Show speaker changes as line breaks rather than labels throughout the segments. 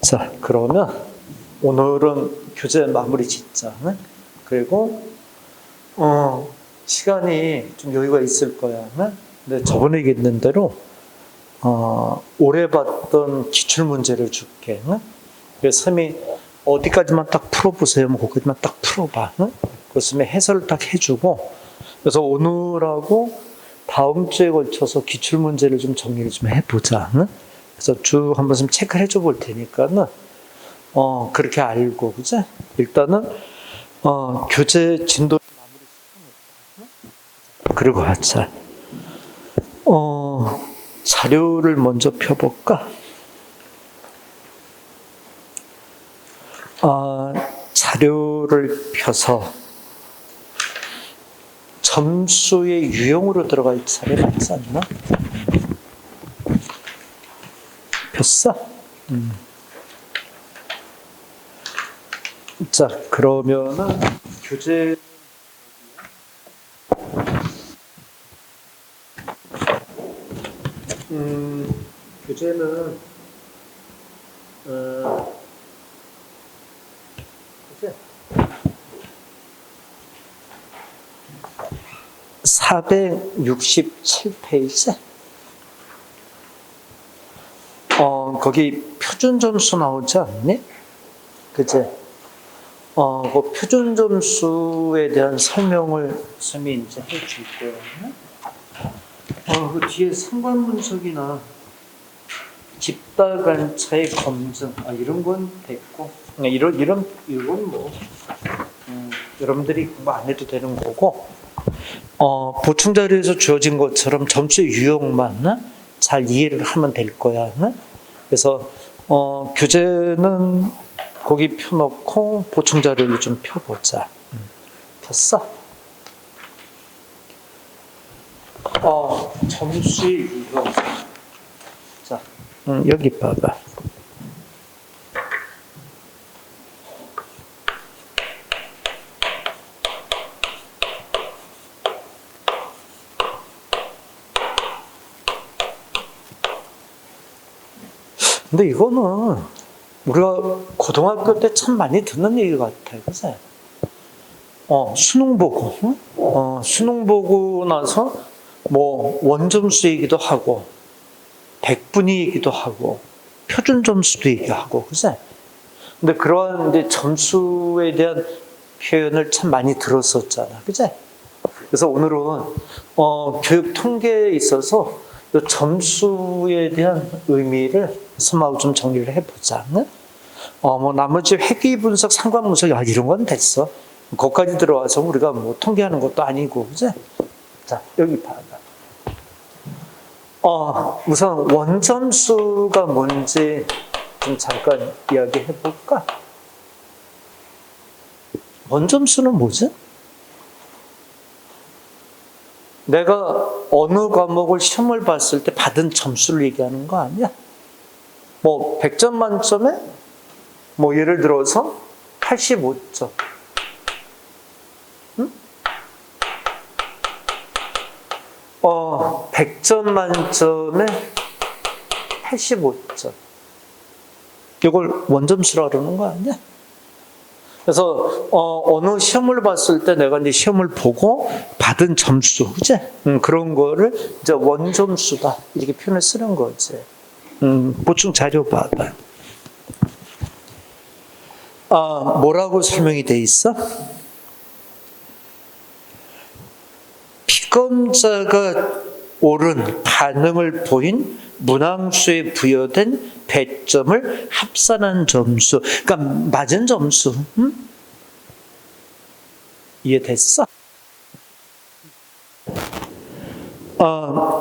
자, 그러면 오늘은 교재 마무리 짓자. 응? 그리고 시간이 좀 여유가 있을 거야. 응? 근데 저번에 얘기했는 대로 올해 봤던 기출문제를 줄게. 응? 그래서 쌤이 어디까지만 딱 풀어보세요. 뭐 거기까지만 딱 풀어봐. 응? 그래서 해설을 딱 해주고, 그래서 오늘하고 다음 주에 걸쳐서 기출문제를 좀 정리를 좀 해보자. 응? 그래서 쭉 한번 좀 체크를 해줘 볼 테니까는 그렇게 알고, 그지? 일단은 교재 진도 그리고 하자. 자료를 먼저 펴볼까? 자료를 펴서 점수의 유형으로 들어가 있는 자리 맞지 않나? 폈어? 자, 그러면은 교재 교재는 교재 467페이지. 거기 표준 점수 나오지 않니? 그치? 그 표준 점수에 대한 설명을 쌤이 이제 해줄 거야. 그 뒤에 상관 분석이나 집단관차의 검증, 이런 건 됐고, 이런 뭐, 여러분들이 공부 안 해도 되는 거고, 보충 자료에서 주어진 것처럼 점수의 유형만 잘 이해를 하면 될 거야. 그래서 교재는 거기 펴놓고 보충 자료를 좀 펴보자. 됐어? 점수의 유형. 자, 여기 봐봐. 근데 이거는 우리가 고등학교 때 참 많이 듣는 얘기 같아요. 그치? 수능 보고, 수능 보고 나서 뭐 원점수 얘기도 하고, 백분위 얘기도 하고, 표준 점수도 얘기하고, 그치? 근데 그러한 이제 점수에 대한 표현을 참 많이 들었었잖아. 그치? 그래서 오늘은, 교육 통계에 있어서 이 점수에 대한 의미를 쌤하고 좀 정리를 해보자. 뭐 나머지 회귀 분석, 상관 분석 이런 건 됐어. 거기까지 들어와서 우리가 뭐 통계하는 것도 아니고, 그지? 자, 여기 봐봐. 우선 원점수가 뭔지 좀 잠깐 이야기해 볼까? 원점수는 뭐지? 내가 어느 과목을 시험을 봤을 때 받은 점수를 얘기하는 거 아니야? 뭐 100점 만점에 뭐 예를 들어서 85점. 응? 100점 만점에 85점. 이걸 원점수라 그러는 거 아니야? 그래서 어느 시험을 봤을 때 내가 이제 시험을 보고 받은 점수, 그치? 그런 거를 이제 원점수다 이렇게 표현을 쓰는 거지. 보충 자료 봐봐. 뭐라고 설명이 돼 있어? 피검자가 옳은 반응을 보인 문항수에 부여된 배점을 합산한 점수. 그러니까 맞은 점수. 이해됐어?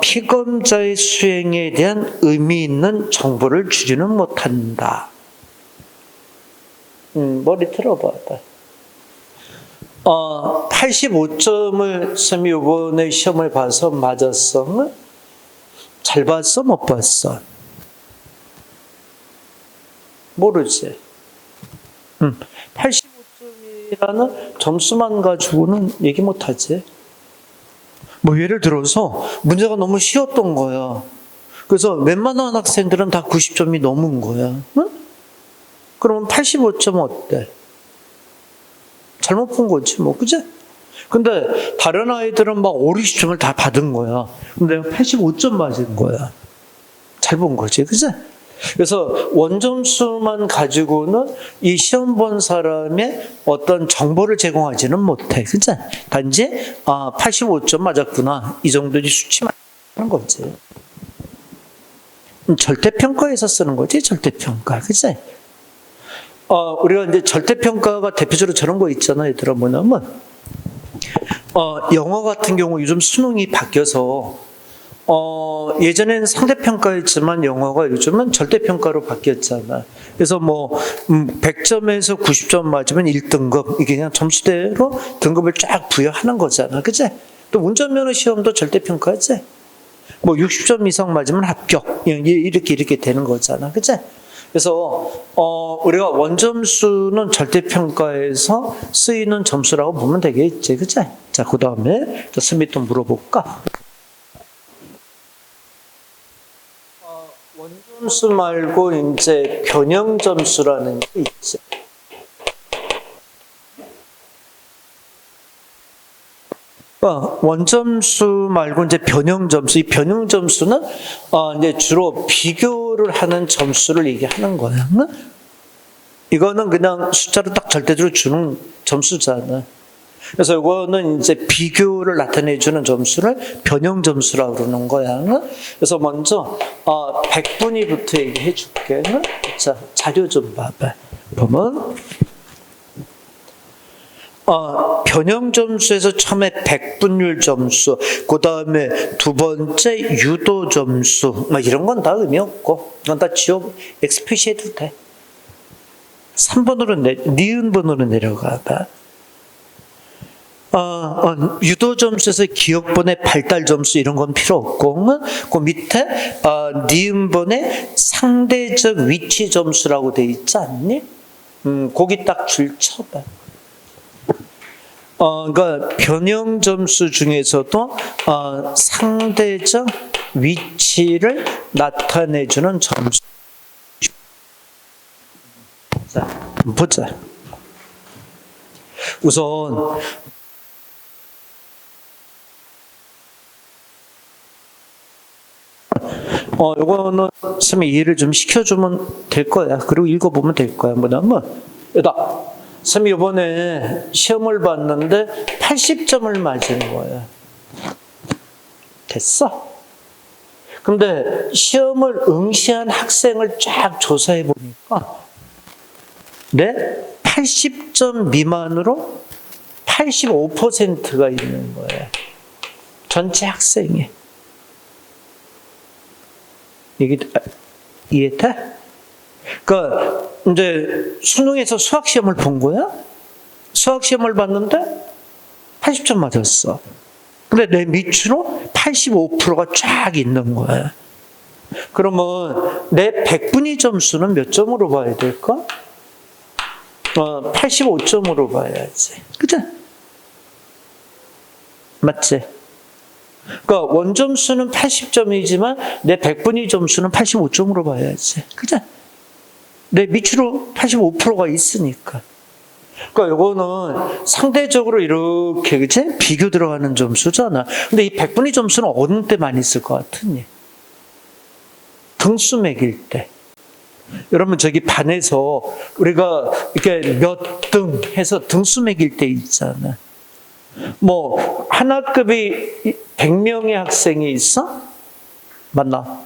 피검자의 수행에 대한 의미 있는 정보를 주지는 못한다. 머리 틀어봐봐. 85점을 쌤이 이번에 시험을 봐서 맞았어? 잘 봤어? 못 봤어? 모르지. 85점이라는 점수만 가지고는 얘기 못하지. 뭐 예를 들어서 문제가 너무 쉬웠던 거야. 그래서 웬만한 학생들은 다 90점이 넘은 거야. 응? 그러면 85점 어때? 잘못 본 거지, 뭐, 그지? 근데 다른 아이들은 막 5, 60점을 다 받은 거야. 근데 85점 맞은 거야. 잘 본 거지, 그지? 그래서 원점수만 가지고는 이 시험 본 사람의 어떤 정보를 제공하지는 못해, 그지? 단지 85점 맞았구나, 이 정도지 수치만 하는 거지. 절대평가에서 쓰는 거지, 절대평가, 그지? 우리가 이제 절대평가가 대표적으로 저런 거 있잖아, 얘들아, 뭐냐면, 영어 같은 경우 요즘 수능이 바뀌어서, 예전에는 상대평가였지만 영어가 요즘은 절대평가로 바뀌었잖아. 그래서 뭐, 100점에서 90점 맞으면 1등급, 이게 그냥 점수대로 등급을 쫙 부여하는 거잖아, 그지? 또 운전면허 시험도 절대평가지? 뭐 60점 이상 맞으면 합격, 이렇게 되는 거잖아, 그지? 그래서 우리가 원점수는 절대평가에서 쓰이는 점수라고 보면 되겠지, 그치? 자, 그 다음에 스미 또 물어볼까? 원점수 말고 이제 변형점수라는 게 있지. 원점수 말고 이제 변형점수, 이 변형점수는 이제 주로 비교를 하는 점수를 얘기하는 거야. 응? 이거는 그냥 숫자로 딱 절대적으로 주는 점수잖아. 그래서 이거는 이제 비교를 나타내주는 점수를 변형점수라고 그러는 거야. 응? 그래서 먼저 100분위부터 얘기해 줄게. 응? 자, 자료 좀 봐봐. 보면 변형 점수에서 처음에 백분율 점수, 그 다음에 두 번째 유도 점수, 이런 건 다 의미 없고, 이건 다 지워, X 표시해도 돼. 3번으로 니은번으로 내려가 봐. 유도 점수에서 기억번의 발달 점수 이런 건 필요 없고, 그 밑에 니은번의 상대적 위치 점수라고 돼 있지 않니? 거기 딱 줄 쳐봐. 그러니까 변형 점수 중에서도 상대적 위치를 나타내주는 점수. 자, 보자. 우선 요거는 선생님이 이해를 좀 시켜주면 될 거야. 그리고 읽어보면 될 거야. 뭐냐면 여기다 선생님이 이번에 시험을 봤는데 80점을 맞은 거야. 됐어? 근데 시험을 응시한 학생을 쫙 조사해 보니까 80점 미만으로 85%가 있는 거예요. 전체 학생이. 이게 이해돼? 그러니까 이제 수능에서 수학 시험을 본 거야? 수학 시험을 봤는데 80점 맞았어. 근데 내 밑으로 85%가 쫙 있는 거야. 그러면 내 100분위 점수는 몇 점으로 봐야 될까? 85점으로 봐야지. 그죠? 맞지? 그러니까 원점수는 80점이지만 내 100분위 점수는 85점으로 봐야지. 그죠? 내 밑으로 85%가 있으니까. 그러니까 이거는 상대적으로 이렇게, 그치? 비교 들어가는 점수잖아. 근데 이 100분위 점수는 어느 때 많이 쓸 것 같으니? 등수 매길 때. 여러분, 저기 반에서 우리가 이렇게 몇 등 해서 등수 매길 때 있잖아. 뭐, 한 학급이 100명의 학생이 있어? 맞나?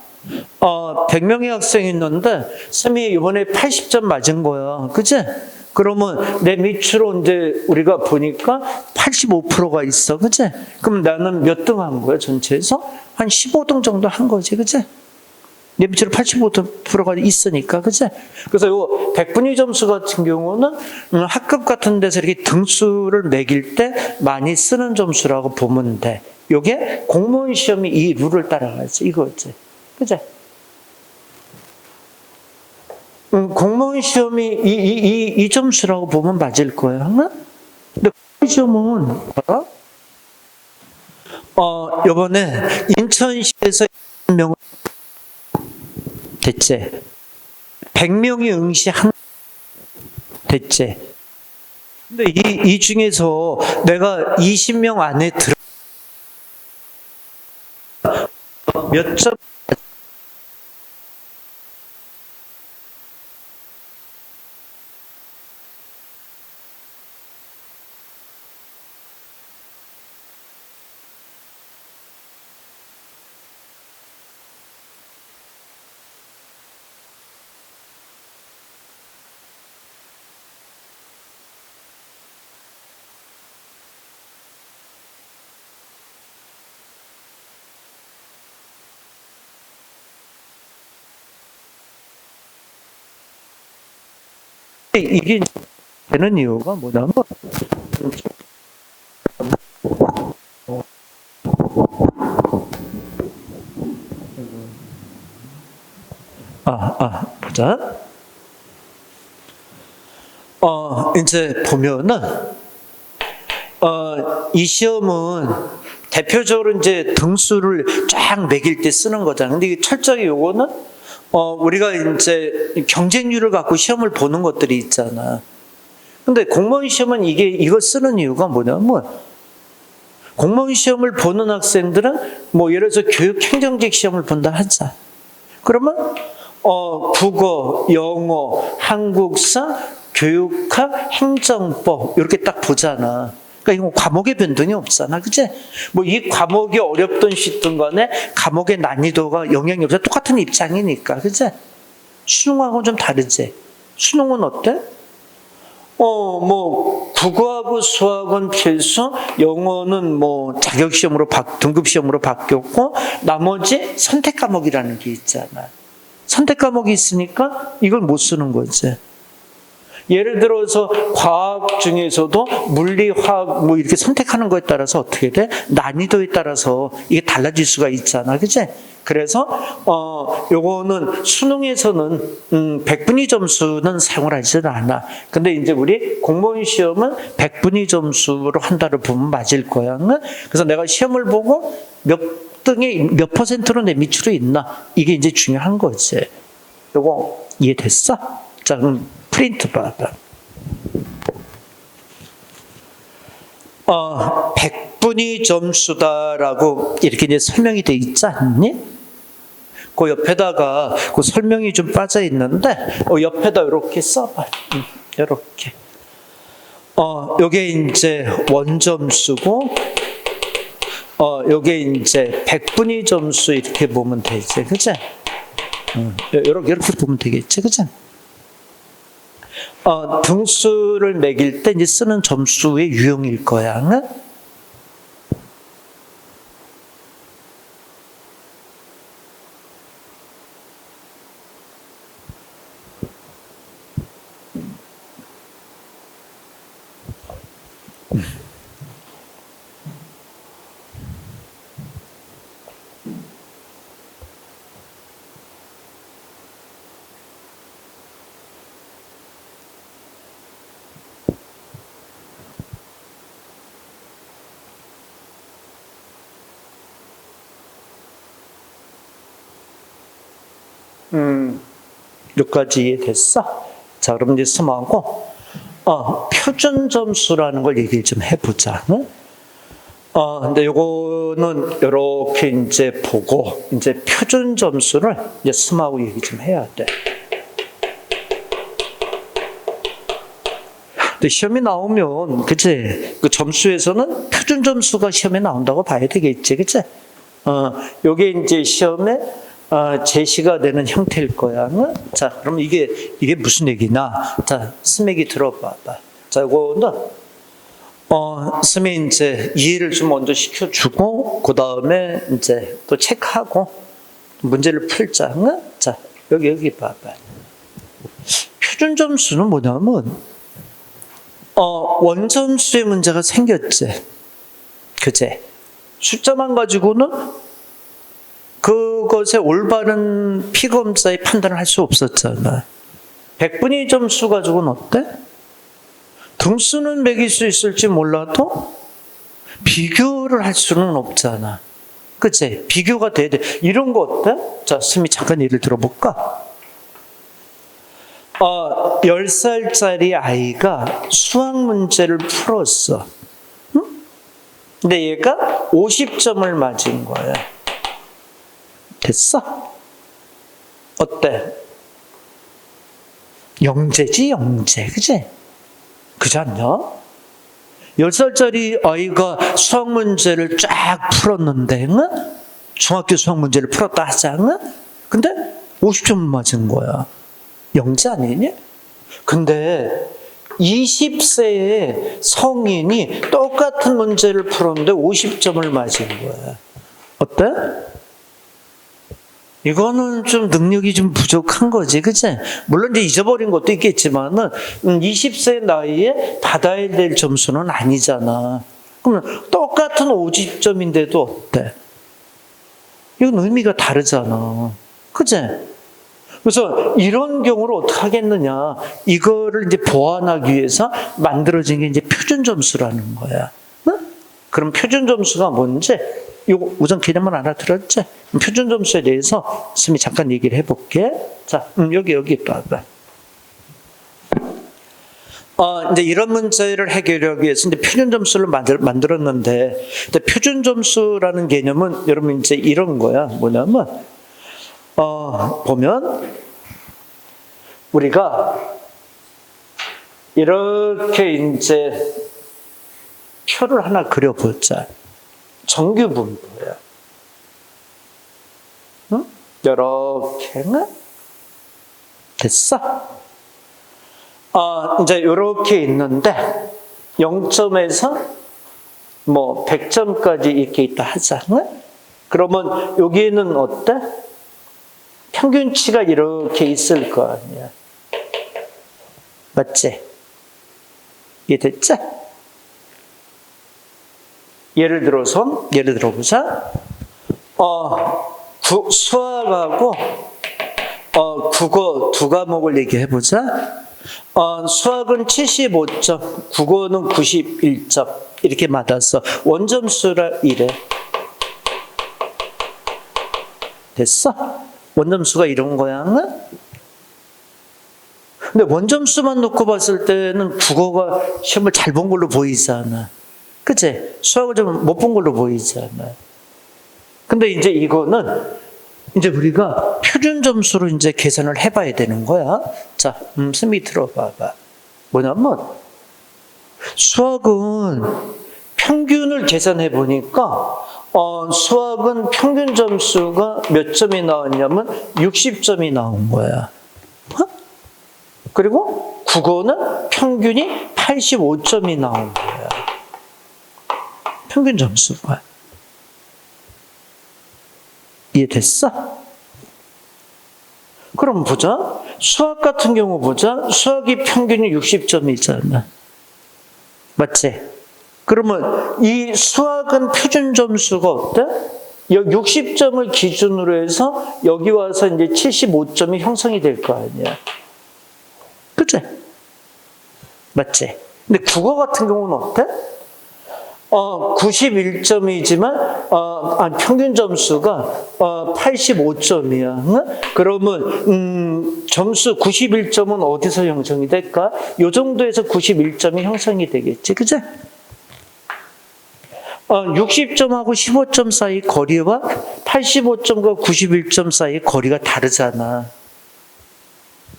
100명의 학생이 있는데, 쌤이 이번에 80점 맞은 거야. 그치? 그러면 내 밑으로 이제 우리가 보니까 85%가 있어. 그치? 그럼 나는 몇 등 한 거야, 전체에서? 한 15등 정도 한 거지. 그치? 내 밑으로 85%가 있으니까, 그치? 그래서 요 100분위 점수 같은 경우는 학급 같은 데서 이렇게 등수를 매길 때 많이 쓰는 점수라고 보면 돼. 요게 공무원 시험이 이 룰을 따라가지, 이거지. 그치? 공무원 시험이 이 점수라고 보면 맞을 거야. 근데 그 시험은, 요번에 인천시에서 명을 됐지? 100명이 응시한 됐지? 근데 이 중에서 내가 20명 안에 들어 몇 점? 이게 되는 이유가 뭐냐면 보자. 이제 보면은 이 시험은 대표적으로 이제 등수를 쫙 매길 때 쓰는 거잖아. 근데 이게 철저히 요거는 우리가 이제 경쟁률을 갖고 시험을 보는 것들이 있잖아. 근데 공무원 시험은 이거 쓰는 이유가 뭐냐면, 공무원 시험을 보는 학생들은 뭐 예를 들어서 교육 행정직 시험을 본다 하자. 그러면 국어, 영어, 한국사, 교육학, 행정법 이렇게 딱 보잖아. 그러니까 이거 과목의 변동이 없잖아, 그치? 뭐 이 과목이 어렵든 쉽든 간에 과목의 난이도가 영향이 없어. 똑같은 입장이니까, 그치? 수능하고는 좀 다르지? 수능은 어때? 뭐 국어하고 수학은 필수, 영어는 뭐 자격시험으로 등급시험으로 바뀌었고, 나머지 선택 과목이라는 게 있잖아. 선택 과목이 있으니까 이걸 못 쓰는 거지. 예를 들어서 과학 중에서도 물리, 화학 뭐 이렇게 선택하는 거에 따라서 어떻게 돼? 난이도에 따라서 이게 달라질 수가 있잖아, 그치? 그래서 요거는 수능에서는 100분위 점수는 사용을 하지는 않아. 근데 이제 우리 공무원 시험은 100분위 점수로 한다를 보면 맞을 거야. 그래서 내가 시험을 보고 몇 등에 몇 퍼센트로 내 밑으로 있나, 이게 이제 중요한 거지. 요거 이해됐어? 자, 그럼 프린트 봐봐. 100분위 점수다라고 이렇게 이제 설명이 돼 있지 않니? 그 옆에다가 그 설명이 좀 빠져 있는데, 옆에다 이렇게 써봐. 이렇게. 요게 이제 원점수고, 요게 이제 100분위 점수 이렇게 보면 되지, 그치? 이렇게 보면 되겠지, 그치? 등수를 매길 때 이제 쓰는 점수의 유형일 거야. 응? 여기까지 이해됐어? 자, 그럼 이제 스마하고 표준 점수라는 걸 얘기를 좀 해보자. 응? 근데 요거는 이렇게 이제 보고 이제 표준 점수를 이제 스마하고 얘기 좀 해야 돼. 근데 시험이 나오면, 그치? 그 점수에서는 표준 점수가 시험에 나온다고 봐야 되겠지, 그치? 요게 이제 시험에 제시가 되는 형태일 거야. 응? 자, 그럼 이게 무슨 얘기나? 자, 스맥이 들어봐봐. 자, 이거는, 스맥 이제 이해를 좀 먼저 시켜주고, 그 다음에 이제 또 체크하고, 문제를 풀자. 응? 자, 여기 봐봐. 표준 점수는 뭐냐면, 원점수의 문제가 생겼지. 그제? 숫자만 가지고는 그것의 올바른 피검사의 판단을 할 수 없었잖아. 100분위 점수 가지고는 어때? 등수는 매길 수 있을지 몰라도 비교를 할 수는 없잖아. 그치? 비교가 돼야 돼. 이런 거 어때? 자, 스미 잠깐 예를 들어볼까? 10살짜리 아이가 수학 문제를 풀었어. 응? 근데 얘가 50점을 맞은 거야. 됐어? 어때? 영재지, 영재. 그치? 그지 않냐? 10살짜리 아이가 수학 문제를 쫙 풀었는데, 응? 중학교 수학 문제를 풀었다 하자, 응? 근데 50점 맞은 거야. 영재 아니니? 근데 20세의 성인이 똑같은 문제를 풀었는데 50점을 맞은 거야. 어때? 이거는 좀 능력이 좀 부족한 거지, 그치? 물론 이제 잊어버린 것도 있겠지만은, 20세 나이에 받아야 될 점수는 아니잖아. 그러면 똑같은 50점인데도 어때? 이건 의미가 다르잖아. 그치? 그래서 이런 경우를 어떻게 하겠느냐. 이거를 이제 보완하기 위해서 만들어진 게 이제 표준 점수라는 거야. 응? 그럼 표준 점수가 뭔지, 이거 우선 개념을 알아들었지? 표준 점수에 대해서 스미 잠깐 얘기를 해볼게. 자, 여기 봐봐. 이제 이런 문제를 해결하기 위해서 이제 표준 점수를 만들었는데, 표준 점수라는 개념은 여러분 이제 이런 거야. 뭐냐면, 보면, 우리가 이렇게 이제 표를 하나 그려보자. 정규분포야. 응? 이렇게, 됐어? 이제 이렇게 있는데, 0점에서 뭐 100점까지 이렇게 있다 하자. 응? 그러면 여기는 어때? 평균치가 이렇게 있을 거 아니야. 맞지? 이해됐지? 예를 들어보자. 수학하고, 국어 두 과목을 얘기해보자. 수학은 75점, 국어는 91점. 이렇게 맞았어. 원점수라 이래. 됐어? 원점수가 이런 거야. 근데 원점수만 놓고 봤을 때는 국어가 시험을 잘 본 걸로 보이잖아. 그치? 수학을 좀 못 본 걸로 보이잖아. 근데 이제 이거는 이제 우리가 표준 점수로 이제 계산을 해봐야 되는 거야. 자, 스미 들어봐봐. 뭐냐면, 수학은 평균을 계산해 보니까, 수학은 평균 점수가 몇 점이 나왔냐면 60점이 나온 거야. 그리고 국어는 평균이 85점이 나온 거야. 평균 점수가. 이해됐어? 그럼 보자. 수학 같은 경우 보자. 수학이 평균이 60점이잖아. 맞지? 그러면 이 수학은 표준 점수가 어때? 60점을 기준으로 해서 여기 와서 이제 75점이 형성이 될 거 아니야. 그치? 맞지? 근데 국어 같은 경우는 어때? 91점이지만, 평균 점수가 85점이야. 그러면, 점수 91점은 어디서 형성이 될까? 요 정도에서 91점이 형성이 되겠지. 그치? 60점하고 15점 사이 거리와 85점과 91점 사이 거리가 다르잖아.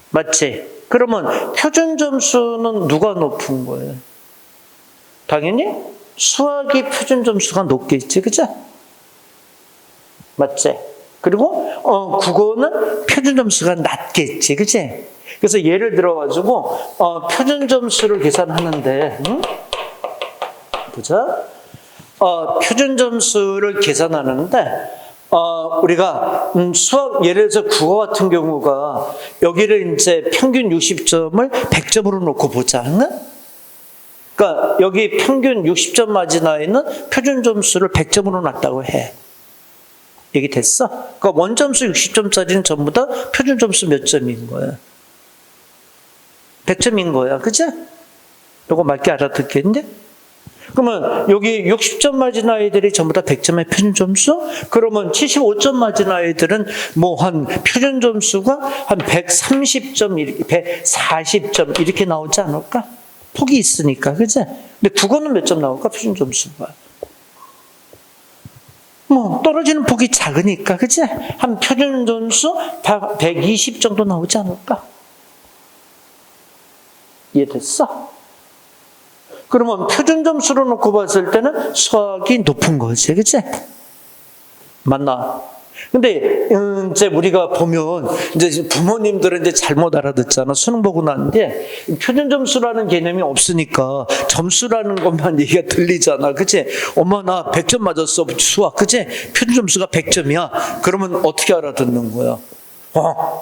맞지? 그러면 표준 점수는 누가 높은 거예요? 당연히 수학이 표준 점수가 높겠지, 그죠? 맞지? 그리고 국어는 표준 점수가 낮겠지, 그치? 그래서 예를 들어가지고 표준 점수를 계산하는데, 보자. 표준 점수를 계산하는데, 우리가 수학, 예를 들어서 국어 같은 경우가 여기를 이제 평균 60점을 100점으로 놓고 보자. 그러니까 여기 평균 60점 맞은 아이는 표준 점수를 100점으로 놨다고 해. 얘기 됐어? 그러니까 원점수 60점짜리는 전부 다 표준 점수 몇 점인 거야? 100점인 거야. 그치? 이거 맞게 알아듣겠니? 그러면 여기 60점 맞은 아이들이 전부 다 100점의 표준 점수? 그러면 75점 맞은 아이들은 뭐 한 표준 점수가 한 130점, 140점 이렇게 나오지 않을까? 폭이 있으니까, 그치? 근데 국어는 몇 점 나올까? 표준 점수가. 뭐 떨어지는 폭이 작으니까, 그치? 한 표준 점수 120 정도 나오지 않을까? 이해됐어? 그러면 표준 점수로 놓고 봤을 때는 수학이 높은 거지, 그치? 맞나? 근데 이제 우리가 보면 이제 부모님들은 이제 잘못 알아듣잖아. 수능 보고 나는데 표준 점수라는 개념이 없으니까 점수라는 것만 얘기가 들리잖아, 그치? 엄마 나 100점 맞았어 수학, 그치? 표준 점수가 100점이야. 그러면 어떻게 알아듣는 거야?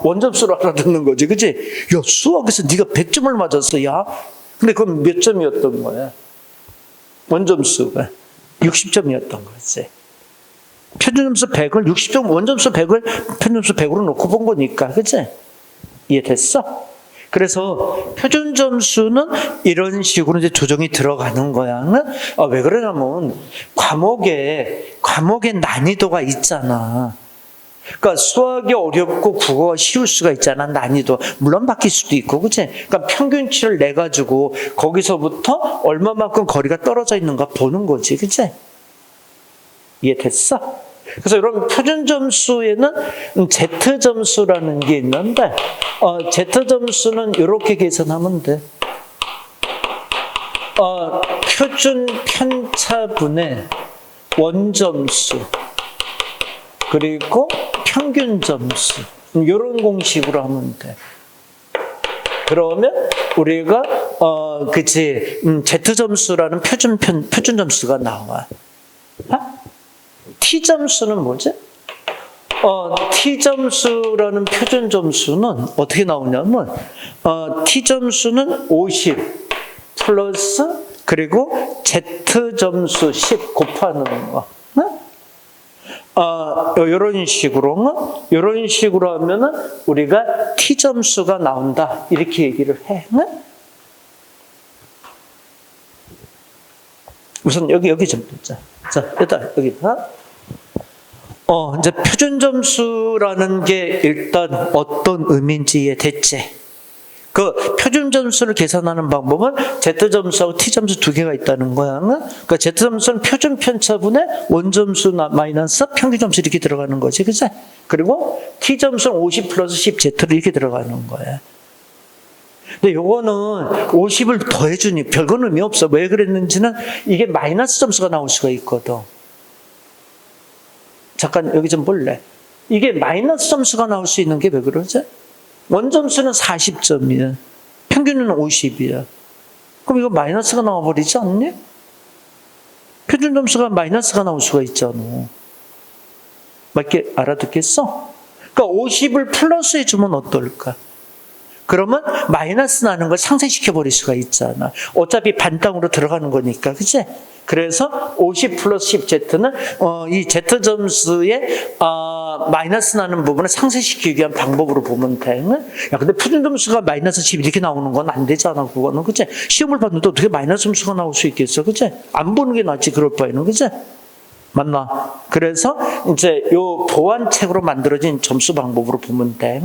원점수로 알아듣는 거지, 그치? 야, 수학에서 네가 100점을 맞았어, 야. 근데 그건 몇 점이었던 거야? 원점수가 60점이었던 거지. 표준점수 100을 60점, 원점수 100을 표준점수 100으로 놓고 본 거니까, 그치? 이해됐어? 그래서 표준점수는 이런 식으로 이제 조정이 들어가는 거야. 왜 그러냐면 과목의 난이도가 있잖아. 그러니까 수학이 어렵고 국어가 쉬울 수가 있잖아, 난이도. 물론 바뀔 수도 있고, 그치? 그러니까 평균치를 내가지고 거기서부터 얼마만큼 거리가 떨어져 있는가 보는 거지, 그치? 이해됐어? 그래서 여러분 표준점수에는 Z점수라는 게 있는데 Z점수는 이렇게 계산하면 돼. 표준 편차분의 원점수 그리고 평균 점수 이런 공식으로 하면 돼. 그러면 우리가 Z 표준 점수가 나와. T 점수는 뭐지? T 점수라는 표준 점수는 어떻게 나오냐면 T 점수는 50 플러스 그리고 Z 점수 10 곱하는 거. 이런 식으로 하면은 우리가 T 점수가 나온다 이렇게 얘기를 해. 우선 여기 좀 보자. 자, 일단 여기다. 이제 표준 점수라는 게 일단 어떤 의미인지 이해됐지? 그 표준 점수를 계산하는 방법은 Z 점수하고 T 점수 두 개가 있다는 거야. 그러니까 Z 점수는 표준 편차분의 원점수 마이너스 평균 점수 이렇게 들어가는 거지, 그치? 그리고 T 점수는 50 플러스 10 Z로 이렇게 들어가는 거야. 근데 요거는 50을 더해주니 별건 의미 없어. 왜 그랬는지는 이게 마이너스 점수가 나올 수가 있거든. 잠깐 여기 좀 볼래? 이게 마이너스 점수가 나올 수 있는 게 왜 그러지? 원점수는 40점이야. 평균은 50이야. 그럼 이거 마이너스가 나와버리지 않니? 표준 점수가 마이너스가 나올 수가 있잖아. 맞게 알아듣겠어? 그러니까 50을 플러스 해주면 어떨까? 그러면 마이너스 나는 걸 상쇄시켜버릴 수가 있잖아. 어차피 반땅으로 들어가는 거니까, 그치? 그래서 50 플러스 10Z는 이 Z점수에 마이너스 나는 부분을 상쇄시키기 위한 방법으로 보면 돼. 야, 근데 표준 점수가 마이너스 10 이렇게 나오는 건 안 되잖아, 그거는. 그치? 시험을 봤는데 어떻게 마이너스 점수가 나올 수 있겠어, 그치? 안 보는 게 낫지, 그럴 바에는, 그치? 맞나? 그래서 이제 요 보완책으로 만들어진 점수 방법으로 보면 돼.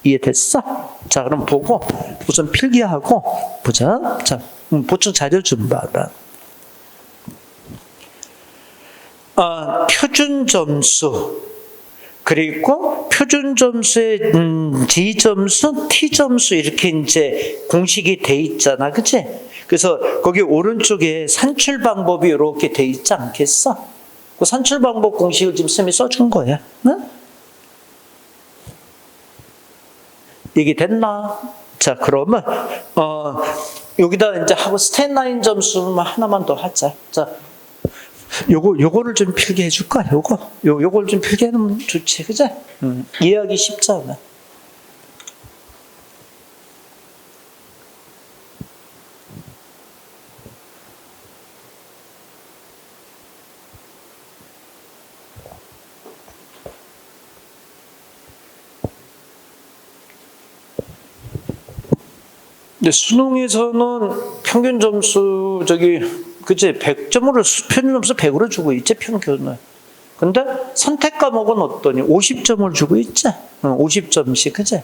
이해됐어? 자, 그럼 보고 우선 필기하고 보자. 자, 보충 자료 좀 봐라. 표준 점수 그리고 표준 점수의 D 점수, T 점수 이렇게 이제 공식이 돼 있잖아, 그치? 그래서 거기 오른쪽에 산출 방법이 이렇게 돼 있지 않겠어? 그 산출 방법 공식을 지금 쌤이 써준 거야. 응? 얘기 됐나? 자, 그러면 여기다 이제 하고 스탠라인 점수만 하나만 더 하자. 자, 요거를 좀 필기해 줄까? 요걸 좀 필기해 놓으면 좋지, 그죠? 이해하기 쉽잖아. 근데 수능에서는 평균 점수 그치? 100점으로 표준 점수 100으로 주고 있지, 평균을. 근데 선택 과목은 어떠니? 50점을 주고 있지? 50점씩, 그치?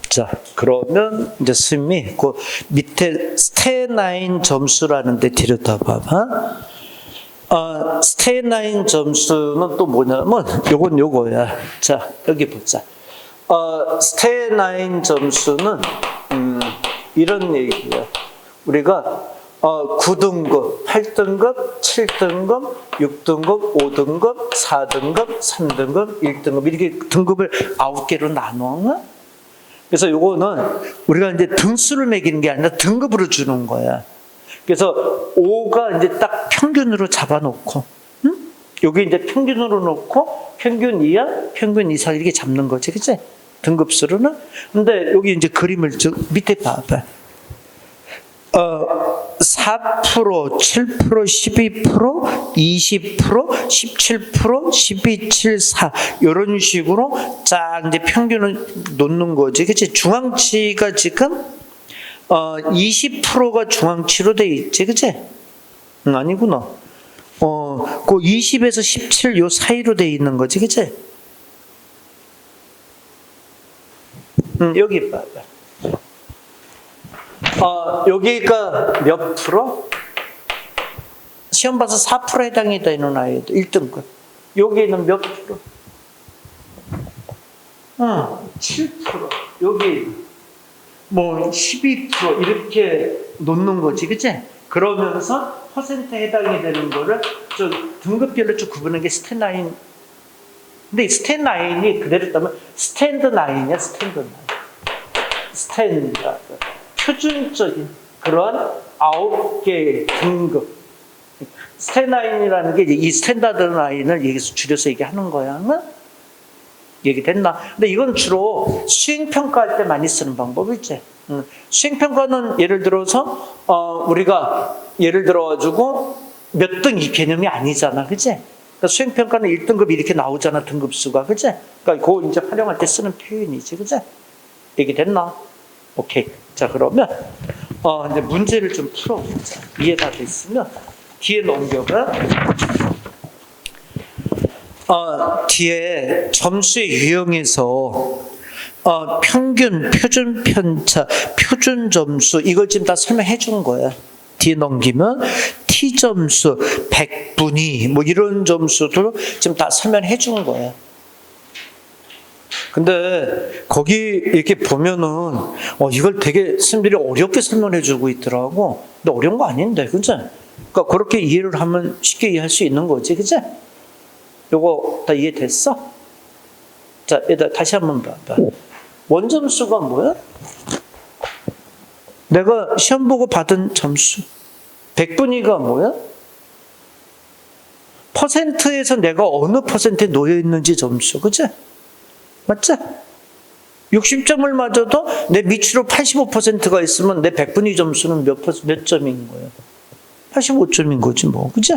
자, 그러면 이제 스님이 그 밑에 스테나인 점수라는 데 들여다봐봐. 스테나인 점수는 또 뭐냐면 요건 요거야. 자, 여기 보자. 스테나인 점수는 이런 얘기야. 우리가 9등급, 8등급, 7등급, 6등급, 5등급, 4등급, 3등급, 1등급 이렇게 등급을 9개로 나눠. 그래서 요거는 우리가 이제 등수를 매기는 게 아니라 등급으로 주는 거야. 그래서 5가 이제 딱 평균으로 잡아놓고, 여기 이제 평균으로 놓고 평균 이하, 평균 이상 이렇게 잡는 거지, 그치? 등급수로는. 근데 여기 이제 그림을 밑에 봐봐. 4%, 7%, 12%, 20%, 17%, 12, 7, 4 이런 식으로 쫙 이제 평균을 놓는 거지, 그치? 중앙치가 지금 20%가 중앙치로 돼 있지, 그치? 아니구나. 그 20에서 17 요 사이로 돼 있는 거지, 그치? 여기 봐봐. 여기가 몇 프로? 시험 봐서 4% 해당이 되는 아이도 1등급. 여기는 몇 프로? 7%. 여기 뭐 12% 이렇게 놓는 거지, 그치? 그러면서 퍼센트에 해당이 되는 거를 좀 등급별로 쭉 구분하는 게 스탠9. 근데 스탠9이 그대로 따면 스탠드9이야, 스탠드9. 스탠드. 표준적인 그런 9개의 등급. 스탠9이라는 게 이 스탠다드 9을 여기서 줄여서 얘기하는 거야. 얘기됐나? 근데 이건 주로 수행평가할 때 많이 쓰는 방법이지. 수행평가는 예를 들어서, 우리가 예를 들어가지고 몇 등 이 개념이 아니잖아. 그치? 그러니까 수행평가는 1등급이 이렇게 나오잖아. 등급수가. 그치? 그러니까 그거 이제 활용할 때 쓰는 표현이지. 그치? 얘기됐나? 오케이. 자, 그러면, 이제 문제를 좀 풀어보자. 이해가 됐으면, 뒤에 넘겨가. 뒤에 점수의 유형에서, 평균, 표준 편차, 표준 점수, 이걸 지금 다 설명해 준 거야. 뒤에 넘기면, T점수, 백분위, 뭐 이런 점수도 지금 다 설명해 준 거야. 근데 거기 이렇게 보면은 이걸 되게 스님들이 어렵게 설명해 주고 있더라고. 근데 어려운 거 아닌데, 그치? 그러니까 그렇게 이해를 하면 쉽게 이해할 수 있는 거지, 그치? 요거 다 이해됐어? 자, 얘들 다시 한번 봐봐. 원점수가 뭐야? 내가 시험 보고 받은 점수. 백분위가 뭐야? 퍼센트에서 내가 어느 퍼센트에 놓여 있는지 점수, 그치? 맞지? 60점을 맞아도 내 미추로 85%가 있으면 내 백분위 점수는 몇 점인 거예요? 85점인 거지 뭐, 그치?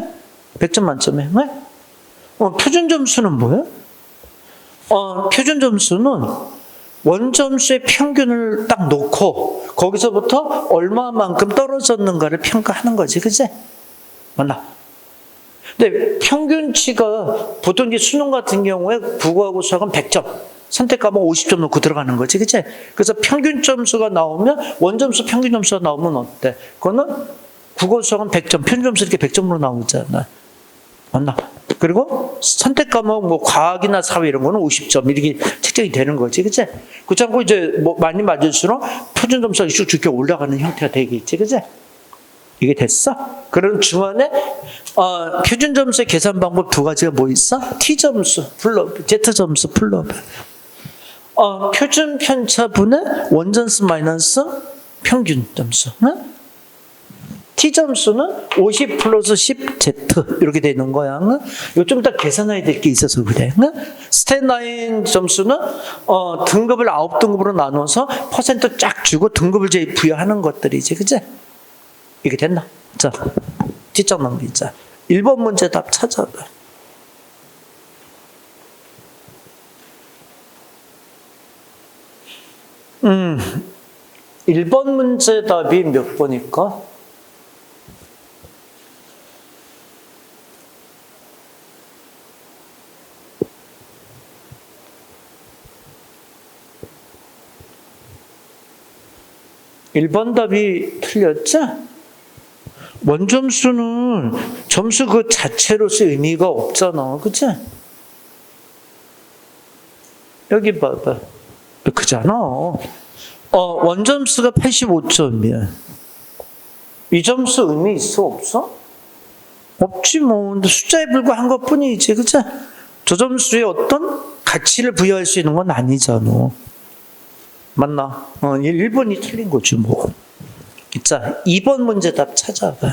100점 만점에. 네? 표준 점수는 뭐야? 표준 점수는 원점수의 평균을 딱 놓고 거기서부터 얼마만큼 떨어졌는가를 평가하는 거지, 그치? 맞나? 근데 평균치가 보통 이제 수능 같은 경우에 국어하고 수학은 100점, 선택 과목 50점 넣고 들어가는 거지, 그치? 그래서 평균 점수가 나오면, 원점수 평균 점수가 나오면 어때? 그거는 국어 수학은 100점, 평균 점수 이렇게 100점으로 나오잖아. 맞나? 그리고 선택 과목 뭐 과학이나 사회 이런 거는 50점 이렇게 책정이 되는 거지, 그치? 그렇지 않고 이제 뭐 많이 맞을수록 표준 점수가 쭉쭉 올라가는 형태가 되겠지, 그치? 이게 됐어? 그럼 중간에 표준 점수의 계산 방법 두 가지가 뭐 있어? T 점수, 플러브, Z 점수, 플러브. 표준 편차분의 원점수 마이너스 평균 점수. 응? T 점수는 50 플러스 10 Z 이렇게 되는 거야. 응? 이거 좀 이따 계산해야 될 게 있어서 그래. 응? 스탠라인 점수는 등급을 9등급으로 나눠서 퍼센트 쫙 주고 등급을 이제 부여하는 것들이지, 그치? 이게 됐나? 자, T점 넘기자. 1번 문제 답 찾아봐. 음, 1번 문제 답이 몇 번일까? (1번) 답이 틀렸지? 원점수는 점수 그 자체로서 의미가 없잖아, 그치? 여기 봐봐. 그잖아. 원점수가 85점이야. 이 점수 의미 있어, 없어? 없지 뭐. 근데 숫자에 불과한 것뿐이지, 그치? 저 점수에 어떤 가치를 부여할 수 있는 건 아니잖아. 맞나? 1번이 틀린 거지 뭐. 자, 2번 문제 답 찾아봐.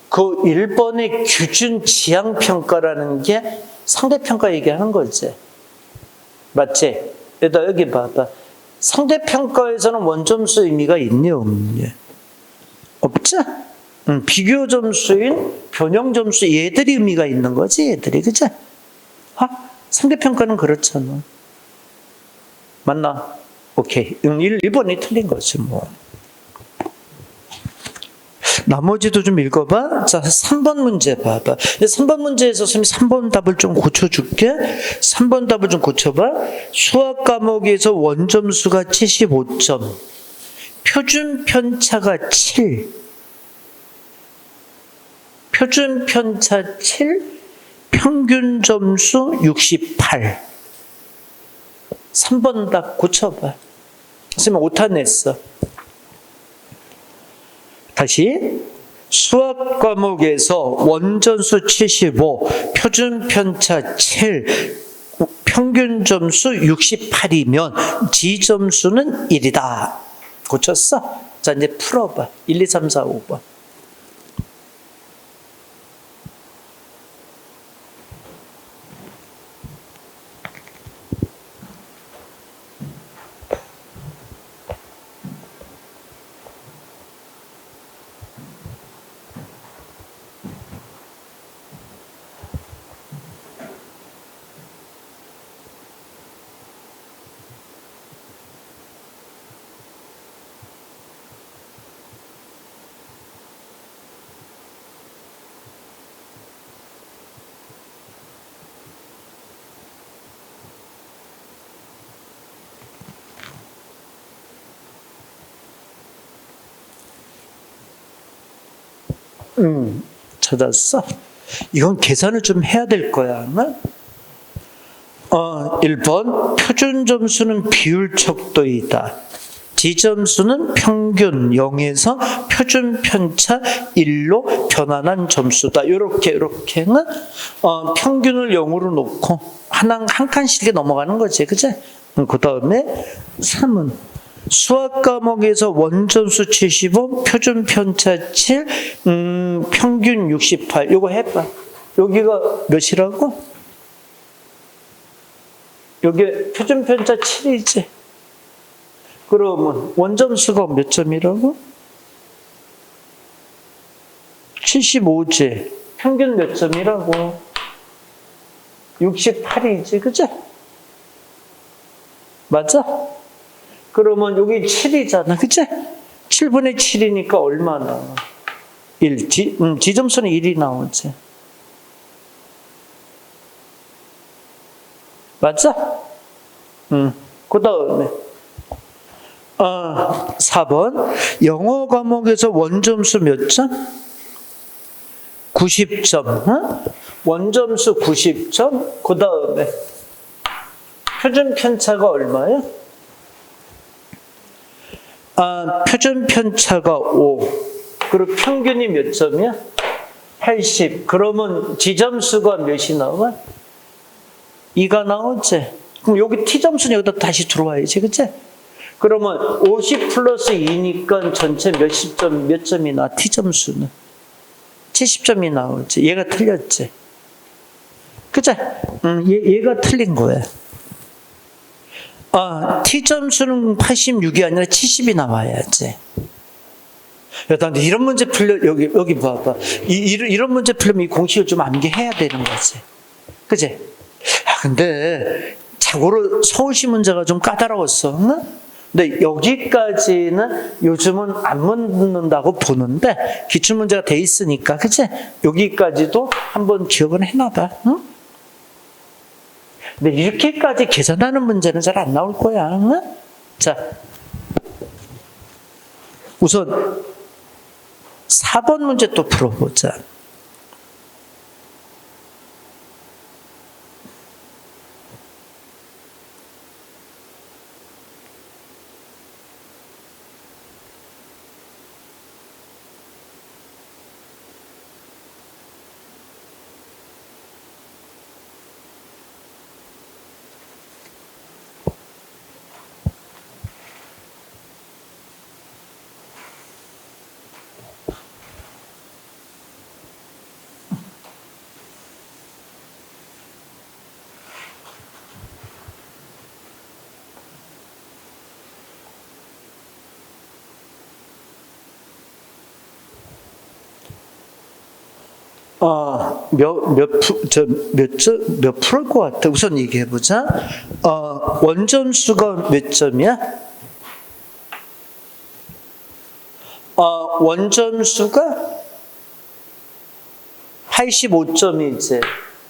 그 1번의 규준 지향평가라는 게 상대평가 얘기하는 거지. 맞지? 여기 봐봐. 상대평가에서는 원점수 의미가 있니, 없니? 없지? 비교 점수인 변형 점수, 얘들이 의미가 있는 거지, 얘들이. 그치? 상대평가는 그렇잖아. 맞나? 오케이. 1번이 틀린 거지, 뭐. 나머지도 좀 읽어봐. 자, 3번 문제 봐봐. 3번 문제에서 선생님이 3번 답을 좀 고쳐줄게. 3번 답을 좀 고쳐봐. 수학 과목에서 원점수가 75점, 표준 편차가 7, 표준 편차 7, 평균 점수 68. 3번 답 고쳐봐. 선생님 오타 냈어. 다시. 수학 과목에서 원점수 75, 표준 편차 7, 평균 점수 68이면 지점수는 1이다. 고쳤어? 자, 이제 풀어봐. 1, 2, 3, 4, 5번. 찾았어? 이건 계산을 좀 해야 될 거야. 1번 표준 점수는 비율 척도이다. 지점수는 평균 0에서 표준 편차 1로 변환한 점수다. 이렇게 평균을 0으로 놓고 한 칸씩 넘어가는 거지, 그치? 그 다음에 3은 수학 과목에서 원점수 75, 표준 편차 7, 평균 68. 이거 해봐. 여기가 몇이라고? 여기 표준 편차 7이지. 그러면 원점수가 몇 점이라고? 75지. 평균 몇 점이라고? 68이지, 그치? 맞아? 그러면 여기 7이잖아, 그치? 7분의 7이니까 얼마나? 1. 지점수는 1이 나오지. 맞아? 그 다음에 4번 영어 과목에서 원점수 몇 점? 90점. 원점수 90점. 그 다음에 표준 편차가 얼마야? 표준 편차가 5. 그리고 평균이 몇 점이야? 80. 그러면 지점수가 몇이 나와? 2가 나오지. 그럼 여기 T점수는 여기다 다시 들어와야지, 그치? 그러면 50 플러스 2니까 전체 몇 점이 나? T점수는 70점이 나오지. 얘가 틀렸지. 그치? 얘가 틀린 거야. T점수는 86이 아니라 70이 나와야지. 야, 근데 이런 문제 풀려, 여기 봐봐. 이런 문제 풀려면 이 공식을 좀 암기해야 되는 거지. 그치? 근데, 자고로 서울시 문제가 좀 까다로웠어. 응? 근데 여기까지는 요즘은 안 묻는다고 보는데, 기출문제가 돼 있으니까, 그치? 여기까지도 한번 기억은 해놔봐. 응? 근데 이렇게까지 계산하는 문제는 잘 안 나올 거야. 응? 자, 우선 4번 문제 또 풀어보자. 몇 프로일 것 같아? 우선 얘기해보자. 원점수가 몇 점이야? 원점수가 85점이지.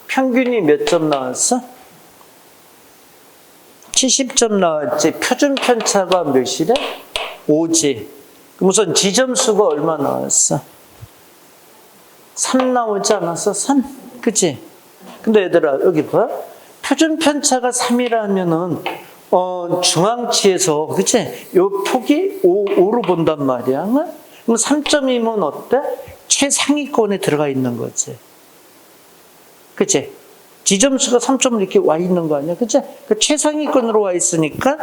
평균이 몇 점 나왔어? 70점 나왔지. 표준 편차가 몇이래? 5지. 그럼 우선 지점수가 얼마 나왔어? 3 나오지 않았어? 3? 그치? 근데 얘들아, 여기 봐. 표준 편차가 3이라면은, 중앙치에서, 그치? 요 폭이 5로 본단 말이야. 그럼 3점이면 어때? 최상위권에 들어가 있는 거지. 그치? 지점수가 3점으로 이렇게 와 있는 거 아니야? 그치? 그 최상위권으로 와 있으니까,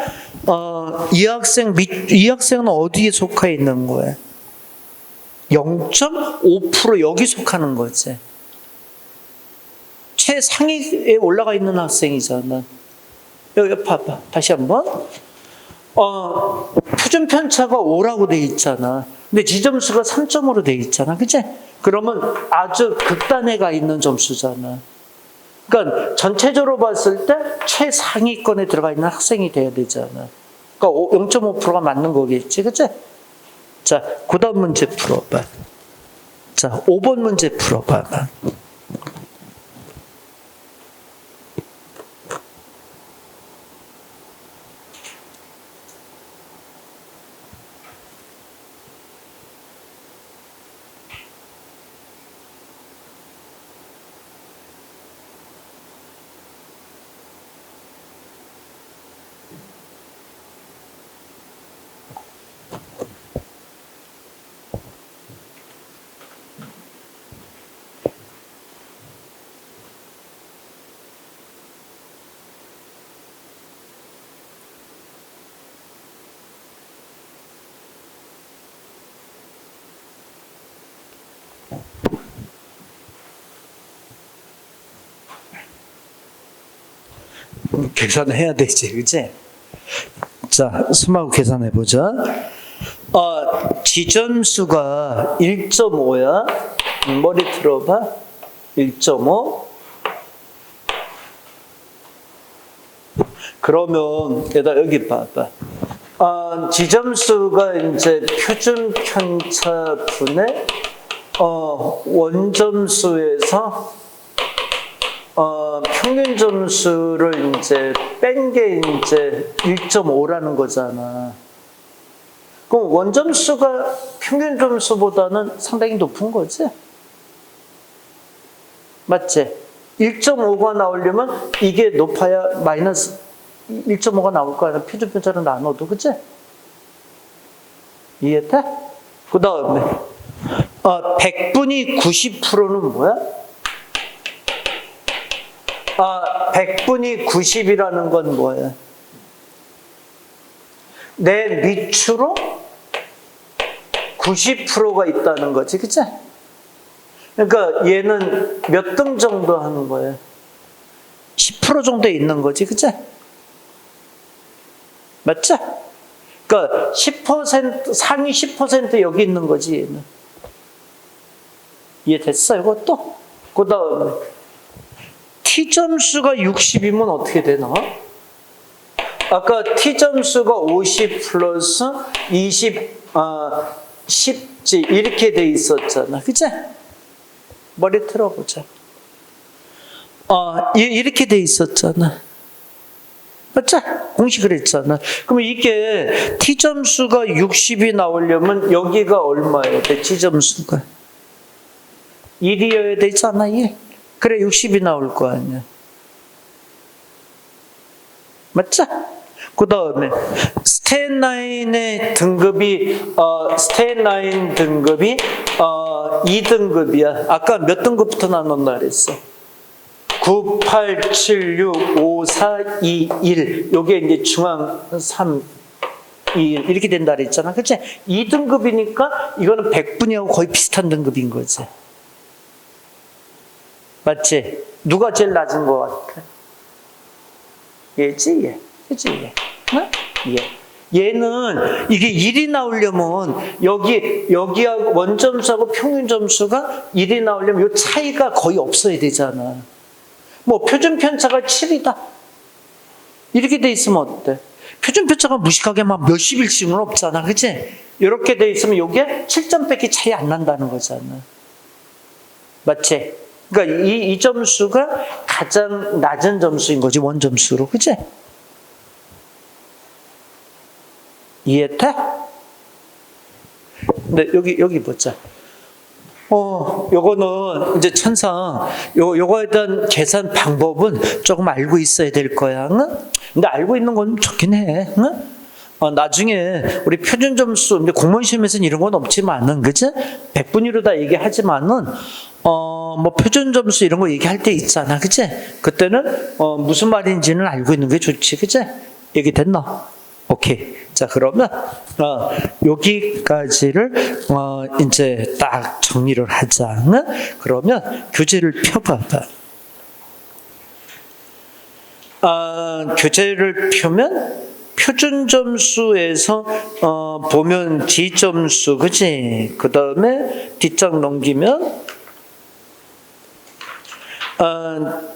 이 학생은 어디에 속해 있는 거야? 0.5% 여기 속하는 거지. 최상위에 올라가 있는 학생이잖아. 여기 봐봐. 다시 한번. 표준 편차가 5라고 돼 있잖아. 근데 지점수가 3점으로 돼 있잖아. 그치? 그러면 아주 극단에 가 있는 점수잖아. 그러니까 전체적으로 봤을 때 최상위권에 들어가 있는 학생이 돼야 되잖아. 그러니까 0.5%가 맞는 거겠지. 그치? 자, 그 다음 문제 풀어봐. 자, 5번 문제 풀어봐. 계산해야 되지, 그치? 자, 스마트 계산해 보자. 지점수가 1.5야. 머리 들어봐. 1.5. 그러면 여기 봐봐. 지점수가 이제 표준 편차분의 원점수에서 평균 점수를 이제 뺀 게 이제 1.5라는 거잖아. 그럼 원점수가 평균 점수보다는 상당히 높은 거지? 맞지? 1.5가 나오려면 이게 높아야 마이너스 1.5가 나올 거 아니야. 표준 편차를 나눠도, 그치? 이해돼? 그 다음에 100분이 90%는 뭐야? 100분이 90이라는 건 뭐야? 내 밑으로 90%가 있다는 거지, 그치? 그러니까 얘는 몇 등 정도 하는 거야? 10% 정도에 있는 거지, 그치? 맞죠? 그러니까 10%, 상위 10% 여기 있는 거지, 얘는. 이해됐어, 이것도? 그 다음에 T점수가 60이면 어떻게 되나? 아까 T점수가 50 플러스 20, 10지 이렇게 돼 있었잖아. 그치? 머리 틀어보자. 이렇게 돼 있었잖아. 맞죠? 공식을 했잖아. 그럼 이게 T점수가 60이 나오려면 여기가 얼마예요? T점수가 1이어야 되잖아, 얘. 그래 60이 나올 거 아니야. 맞죠? 그 다음에 스테인라인의 등급이 스테인라인 등급이 2등급이야. 아까 몇 등급부터 나눴나 그랬어? 9, 8, 7, 6, 5, 4, 2, 1. 요게 이제 중앙 3, 2, 1 이렇게 된다 그랬잖아. 그치? 2등급이니까 이거는 100분위하고 거의 비슷한 등급인 거지. 맞지? 누가 제일 낮은 것 같아? 얘지, 얘. 그치, 얘. 응? 얘. 얘는 이게 1이 나오려면 여기하고 원점수하고 평균 점수가 1이 나오려면 이 차이가 거의 없어야 되잖아. 뭐 표준 편차가 7이다. 이렇게 돼 있으면 어때? 표준 편차가 무식하게 막 몇십일씩은 없잖아. 그치? 이렇게 돼 있으면 이게 7점밖에 차이 안 난다는 거잖아. 맞지? 그러니까 이 점수가 가장 낮은 점수인 거지, 원점수로. 그치? 이해돼? 근데 여기 보자. 요거는 이제 천상, 요거에 대한 계산 방법은 조금 알고 있어야 될 거야. 응? 근데 알고 있는 건 좋긴 해. 응? 나중에 우리 표준 점수, 근데 공무원 시험에서는 이런 건 없지만은, 그치? 100분위로 다 얘기하지만은, 뭐 표준 점수 이런 거 얘기할 때 있잖아. 그치? 그때는, 무슨 말인지는 알고 있는 게 좋지. 그치? 얘기 됐나? 오케이. 자, 그러면, 여기까지를, 이제 딱 정리를 하자. 응? 그러면 교재를 펴봐봐. 교재를 펴면, 표준 점수에서, 보면 D점수, 그치? 그 다음에 뒷장 넘기면,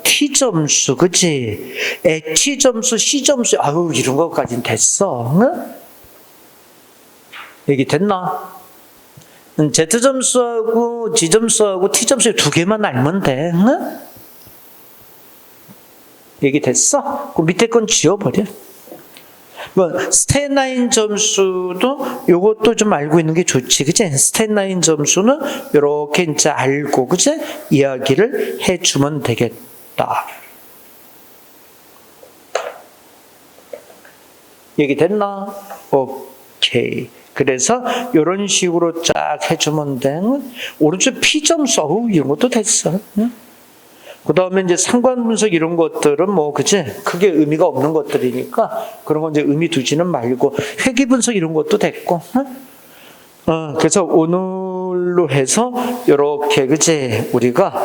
T점수, 그치? H점수, C점수, 이런 것까지는 됐어. 응? 얘기 됐나? Z점수하고 G점수하고 T점수 두 개만 알면 돼. 응? 얘기 됐어? 그 밑에 건 지워버려. 스테인라인 점수도 요것도 좀 알고 있는 게 좋지, 그치? 스테인라인 점수는 요렇게 이제 알고, 그치? 이야기를 해주면 되겠다. 얘기 됐나? 오케이. 그래서 요런 식으로 쫙 해주면 돼. 오른쪽 P점수, 이런 것도 됐어. 응? 그 다음에 이제 상관 분석 이런 것들은 뭐, 그치? 크게 의미가 없는 것들이니까 그런 건 이제 의미 두지는 말고 회귀 분석 이런 것도 됐고, 응? 그래서 오늘로 해서 이렇게, 그치? 우리가,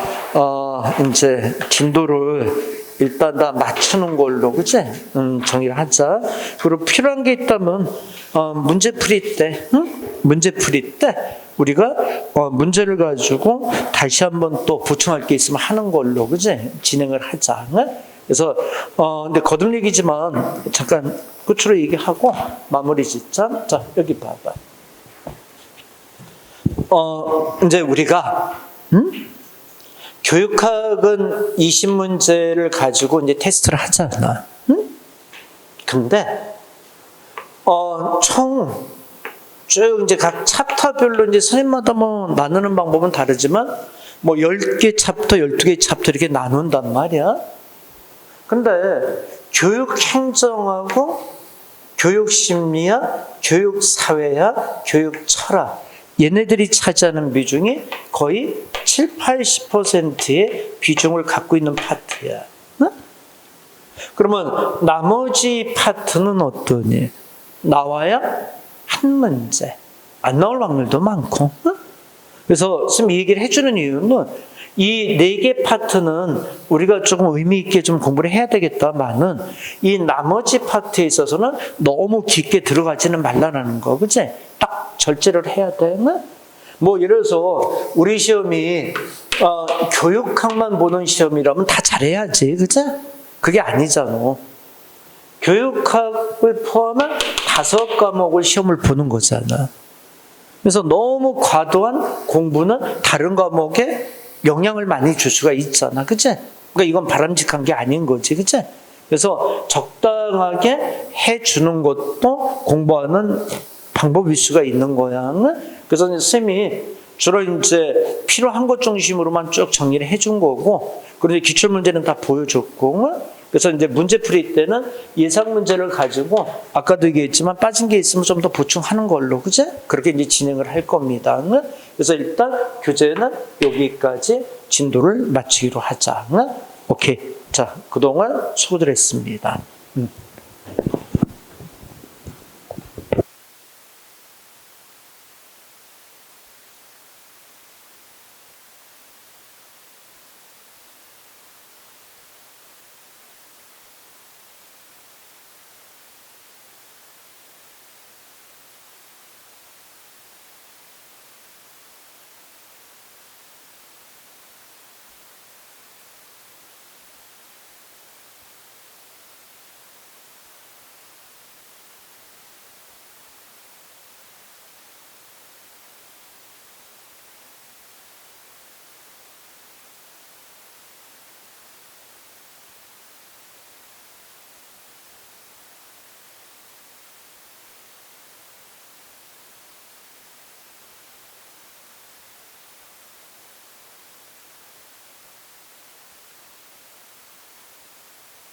이제 진도를 일단 다 맞추는 걸로, 그치? 정의를 하자. 그리고 필요한 게 있다면, 문제풀이 때, 문제풀이 때, 우리가, 문제를 가지고 다시 한번 또 보충할 게 있으면 하는 걸로, 그치? 진행을 하자. 그래서, 근데 거듭얘기지만, 잠깐 끝으로 얘기하고 마무리 짓자. 자, 여기 봐봐. 이제 우리가, 교육학은 20문제를 가지고 이제 테스트를 하잖아. 근데, 쭉 이제 각 챕터별로 이제 선생님마다 뭐 나누는 방법은 다르지만, 뭐 10개 챕터, 12개 챕터 이렇게 나눈단 말이야. 근데 교육행정하고 교육심리학, 교육사회학, 교육철학, 얘네들이 차지하는 비중이 거의 7, 80%의 비중을 갖고 있는 파트야. 응? 그러면 나머지 파트는 어떠니? 나와야 한 문제. 안 나올 확률도 많고. 응? 그래서 지금 이 얘기를 해주는 이유는 이 4개 파트는 우리가 조금 의미 있게 좀 공부를 해야 되겠다마는 이 나머지 파트에 있어서는 너무 깊게 들어가지는 말라는 거. 그치? 딱 절제를 해야 돼. 뭐 예를 들어서 우리 시험이 교육학만 보는 시험이라면 다 잘해야지. 그치? 그게 아니잖아. 교육학을 포함한 5과목을 시험을 보는 거잖아. 그래서 너무 과도한 공부는 다른 과목에 영향을 많이 줄 수가 있잖아. 그치? 그러니까 이건 바람직한 게 아닌 거지. 그치? 그래서 적당하게 해주는 것도 공부하는 방법일 수가 있는 거야. 그래서 선생님이 주로 이제 필요한 것 중심으로만 쭉 정리를 해준 거고, 그런데 기출문제는 다 보여줬고, 그래서 이제 문제풀이 때는 예상 문제를 가지고 아까도 얘기했지만 빠진 게 있으면 좀 더 보충하는 걸로, 그치? 그렇게 이제 진행을 할 겁니다. 그래서 일단 교재는 여기까지 진도를 마치기로 하자. 오케이. 자, 그동안 수고들 했습니다.